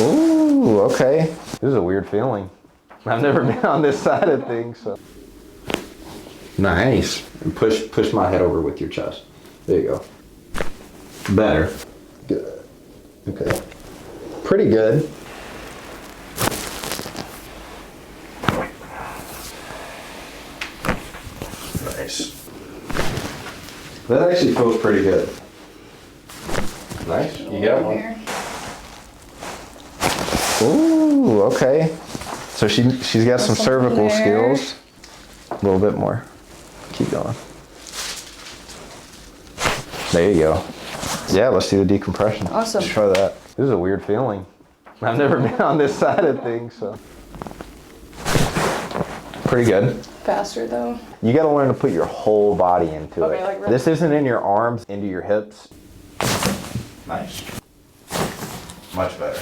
Ooh, okay. This is a weird feeling. I've never been on this side of things, so. Nice. And push my head over with your chest. There you go. Better. Good. Okay. Pretty good. Nice. That actually feels pretty good. Nice. You got one. Ooh, okay. So she's got some cervical skills. A little bit more. Keep going. There you go. Yeah, let's do the decompression. Awesome. Let's try that. This is a weird feeling. I've never been on this side of things, so. Pretty good. Faster though. You gotta learn to put your whole body into it. Like really? This isn't in your arms, into your hips. Nice. Much better.